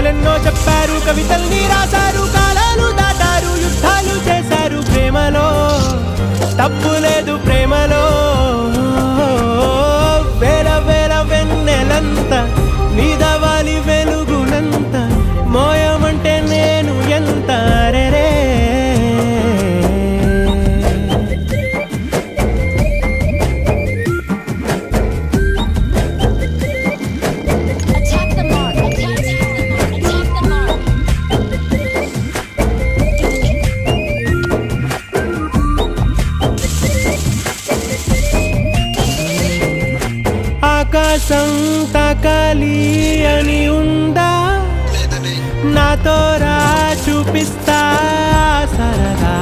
కథలెన్నో చెప్పారు, కవితల్ని రాశారు, కాలాలు దాటారు, యుద్ధాలు చేశారు. ప్రేమలో తప్పు లేదు, ప్రేమలో వేల వేల వెన్నెలంత నీదవాలి వెలుగునంత, మోయమంటే నేను ఎంత రే. ఆకాశం తాకాలి అని ఉందా, నాతో రా చూపిస్తా సరదా.